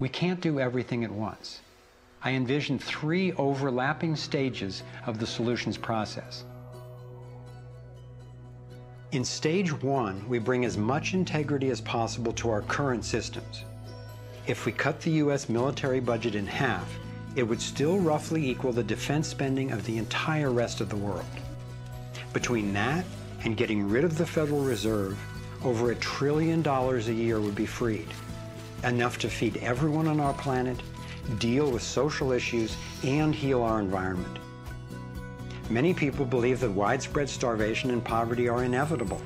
We can't do everything at once. I envision 3 overlapping stages of the solutions process. In stage 1, we bring as much integrity as possible to our current systems. If we cut the U.S. military budget in half, it would still roughly equal the defense spending of the entire rest of the world. Between that and getting rid of the Federal Reserve, over $1 trillion a year would be freed, enough to feed everyone on our planet, deal with social issues, and heal our environment. Many people believe that widespread starvation and poverty are inevitable,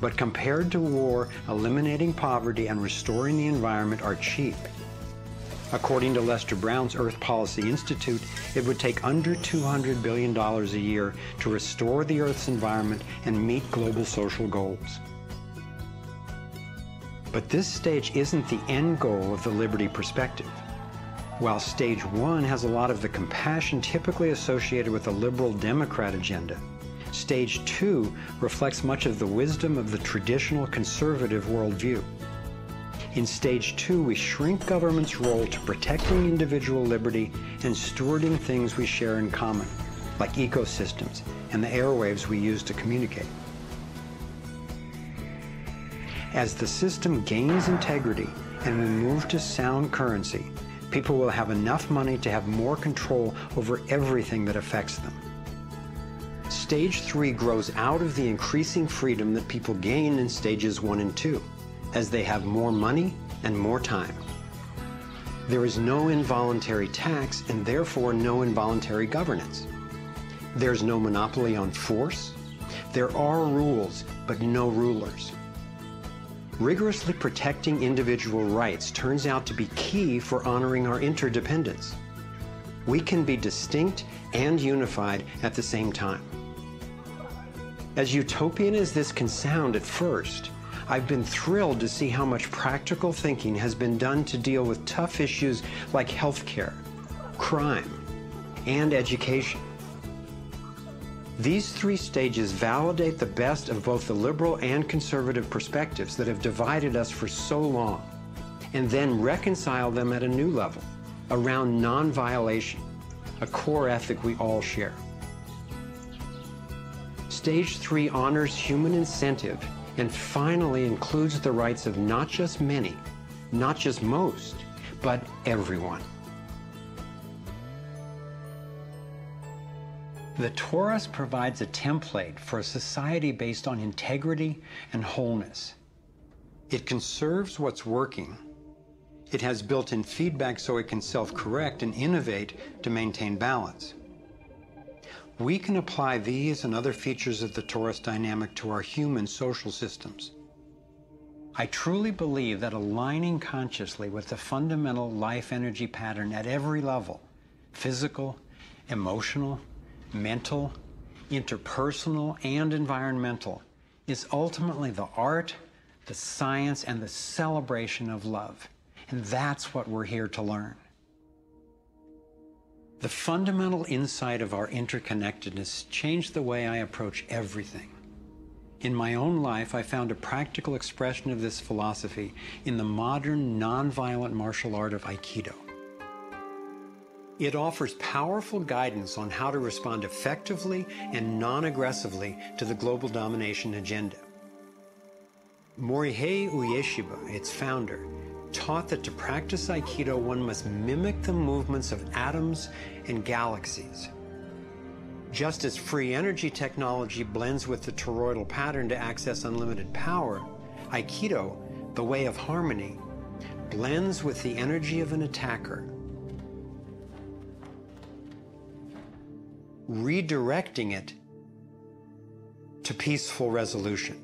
but compared to war, eliminating poverty and restoring the environment are cheap. According to Lester Brown's Earth Policy Institute, it would take under $200 billion a year to restore the Earth's environment and meet global social goals. But this stage isn't the end goal of the liberty perspective. While stage 1 has a lot of the compassion typically associated with the liberal Democrat agenda, stage 2 reflects much of the wisdom of the traditional conservative worldview. In stage 2, we shrink government's role to protecting individual liberty and stewarding things we share in common, like ecosystems and the airwaves we use to communicate. As the system gains integrity and we move to sound currency, people will have enough money to have more control over everything that affects them. Stage 3 grows out of the increasing freedom that people gain in stages 1 and 2, as they have more money and more time. There is no involuntary tax and therefore no involuntary governance. There's no monopoly on force. There are rules, but no rulers. Rigorously protecting individual rights turns out to be key for honoring our interdependence. We can be distinct and unified at the same time. As utopian as this can sound at first, I've been thrilled to see how much practical thinking has been done to deal with tough issues like healthcare, crime, and education. These 3 stages validate the best of both the liberal and conservative perspectives that have divided us for so long, and then reconcile them at a new level, around non-violation, a core ethic we all share. Stage 3 honors human incentive and finally includes the rights of not just many, not just most, but everyone. The Torus provides a template for a society based on integrity and wholeness. It conserves what's working. It has built-in feedback so it can self-correct and innovate to maintain balance. We can apply these and other features of the Torus dynamic to our human social systems. I truly believe that aligning consciously with the fundamental life energy pattern at every level, physical, emotional, mental, interpersonal, and environmental, is ultimately the art, the science, and the celebration of love. And that's what we're here to learn. The fundamental insight of our interconnectedness changed the way I approach everything. In my own life, I found a practical expression of this philosophy in the modern, nonviolent martial art of Aikido. It offers powerful guidance on how to respond effectively and non-aggressively to the global domination agenda. Morihei Ueshiba, its founder, taught that to practice Aikido, one must mimic the movements of atoms and galaxies. Just as free energy technology blends with the toroidal pattern to access unlimited power, Aikido, the way of harmony, blends with the energy of an attacker, redirecting it to peaceful resolution.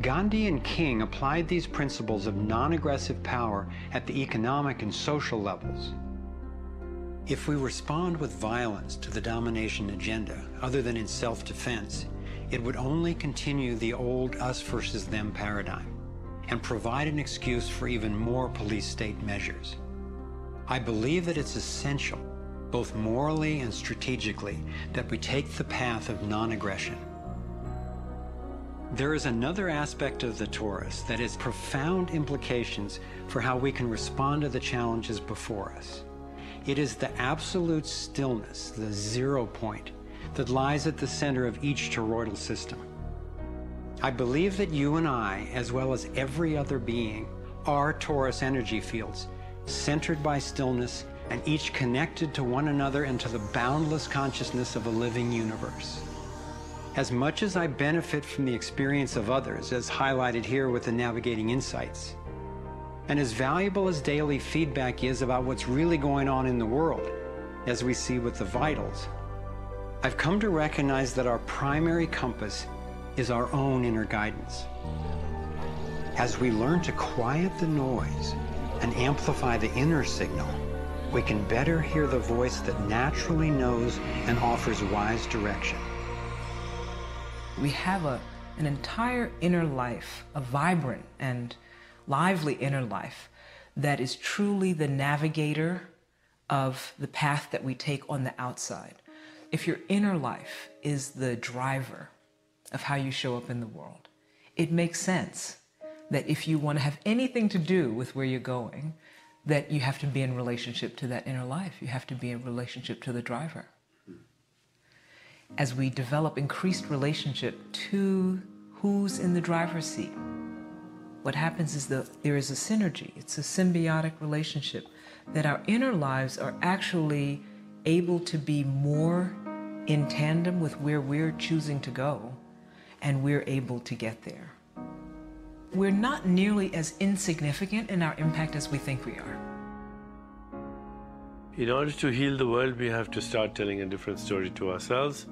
Gandhi and King applied these principles of non-aggressive power at the economic and social levels. If we respond with violence to the domination agenda, other than in self-defense, it would only continue the old us versus them paradigm and provide an excuse for even more police state measures. I believe that it's essential, both morally and strategically, that we take the path of non-aggression. There is another aspect of the Taurus that has profound implications for how we can respond to the challenges before us. It is the absolute stillness, the 0 point, that lies at the center of each toroidal system. I believe that you and I, as well as every other being, are Taurus energy fields, centered by stillness and each connected to one another into the boundless consciousness of a living universe. As much as I benefit from the experience of others, as highlighted here with the Navigating Insights, and as valuable as daily feedback is about what's really going on in the world, as we see with the vitals, I've come to recognize that our primary compass is our own inner guidance. As we learn to quiet the noise and amplify the inner signal, we can better hear the voice that naturally knows and offers wise direction. We have an entire inner life, a vibrant and lively inner life that is truly the navigator of the path that we take on the outside. If your inner life is the driver of how you show up in the world, it makes sense that if you want to have anything to do with where you're going, that you have to be in relationship to that inner life. You have to be in relationship to the driver. As we develop increased relationship to who's in the driver's seat, what happens is there is a synergy. It's a symbiotic relationship that our inner lives are actually able to be more in tandem with where we're choosing to go, and we're able to get there. We're not nearly as insignificant in our impact as we think we are. In order to heal the world, we have to start telling a different story to ourselves.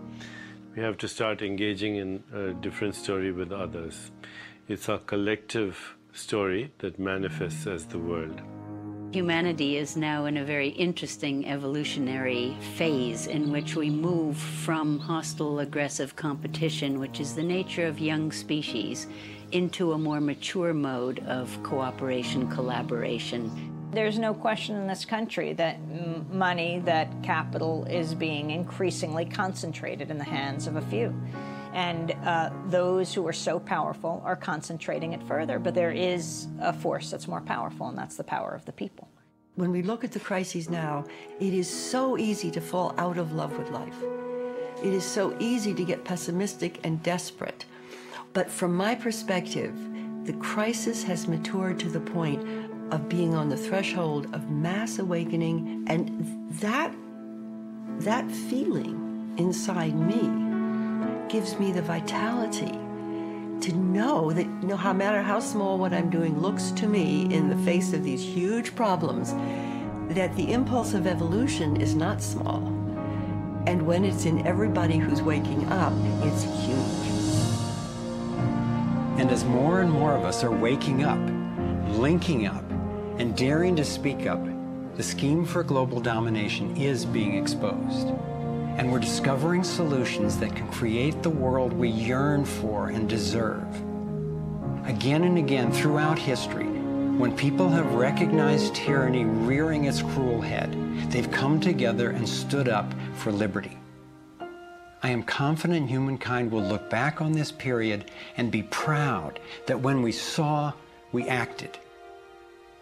We have to start engaging in a different story with others. It's our collective story that manifests as the world. Humanity is now in a very interesting evolutionary phase in which we move from hostile, aggressive competition, which is the nature of young species, into a more mature mode of cooperation, collaboration. There's no question in this country that money, that capital is being increasingly concentrated in the hands of a few. And those who are so powerful are concentrating it further. But there is a force that's more powerful, and that's the power of the people. When we look at the crises now, it is so easy to fall out of love with life. It is so easy to get pessimistic and desperate. But from my perspective, the crisis has matured to the point of being on the threshold of mass awakening, and that feeling inside me gives me the vitality to know that no matter how small what I'm doing looks to me in the face of these huge problems, that the impulse of evolution is not small. And when it's in everybody who's waking up, it's huge. And as more and more of us are waking up, linking up, and daring to speak up, the scheme for global domination is being exposed. And we're discovering solutions that can create the world we yearn for and deserve. Again and again throughout history, when people have recognized tyranny rearing its cruel head, they've come together and stood up for liberty. I am confident humankind will look back on this period and be proud that when we saw, we acted.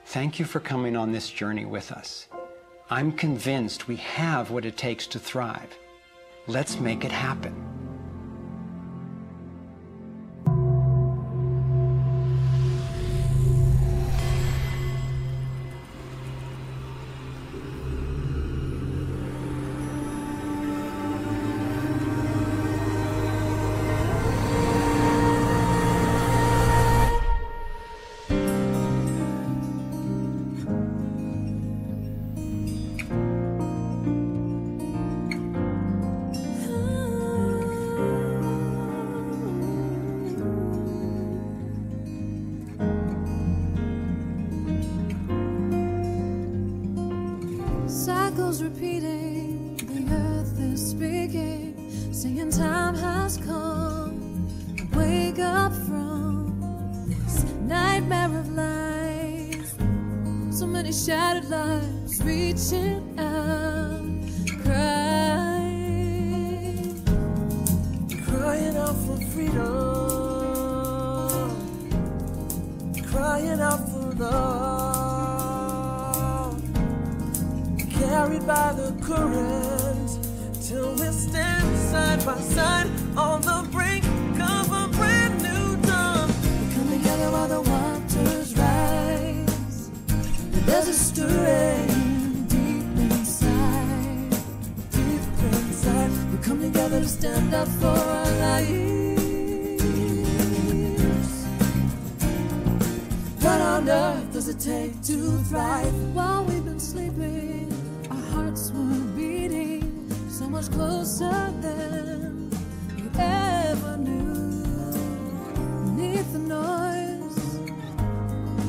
Thank you for coming on this journey with us. I'm convinced we have what it takes to thrive. Let's make it happen. Cycles repeating, the earth is speaking, singing time has come. I wake up from this nightmare of life. So So many shattered lives reaching out, crying out for freedom, crying out for love, carried by the current till we stand side by side on the brink of a brand new dawn. We come together while the waters rise. There's a stirring deep inside, deep inside. We come together to stand up for our lives. What on earth does it take to thrive? While we've been sleeping, our hearts were beating so much closer than we ever knew. Beneath the noise,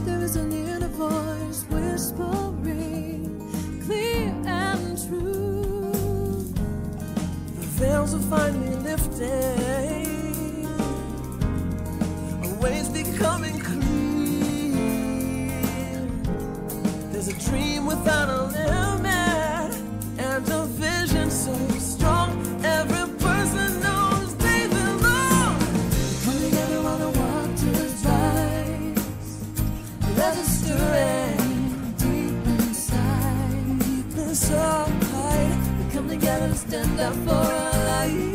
there is an inner voice whispering, clear and true. The veils are finally lifting, our ways becoming clear. There's a dream without a limit, and a vision so strong, every person knows they belong. Come together while the waters rise. There's a stirring deep inside, deep inside. We come together to stand up for our lives.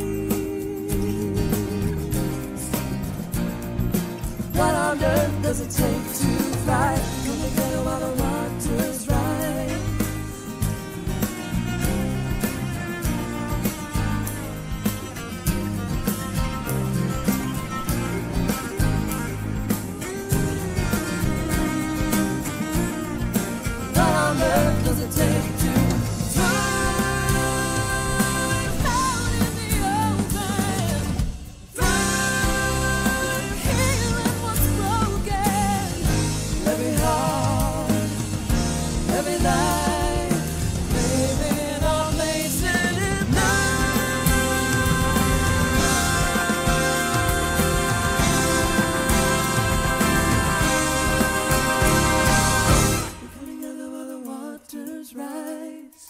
What on earth does it take to thrive? Come together while the waters rise. Does it take to thrive out in the open? Thrive healing what's broken. Every heart, every life, living our place in it rise.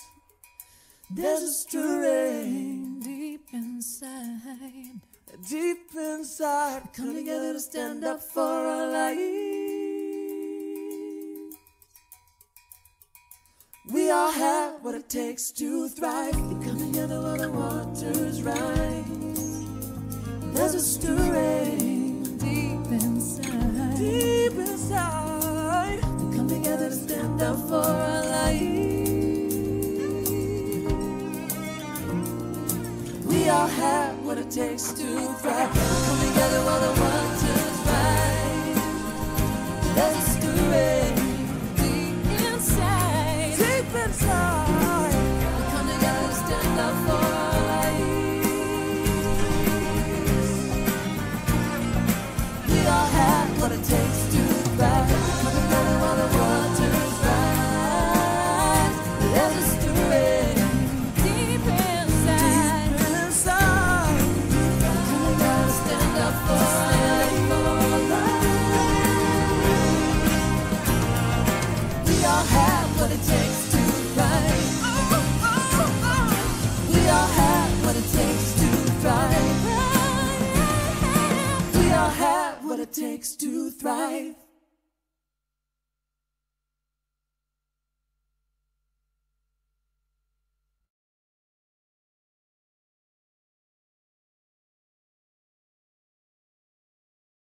There's a stirring deep inside, deep inside. We come together to stand up for our lives. We all have what it takes to thrive. We come together while the waters rise. There's a stirring deep inside, deep inside. We come together to stand up for our lives. We all have what it takes to thrive. Come together while the waters rise. There's a stirring deep inside, deep inside. We come together to stand up for our lives. We all have what it takes to thrive. Come together while the waters rise. There's a stirring deep inside, deep inside. Come together to stand up for our lives. We all have what it takes to thrive. We all have what it takes to thrive. We all have what it takes to thrive.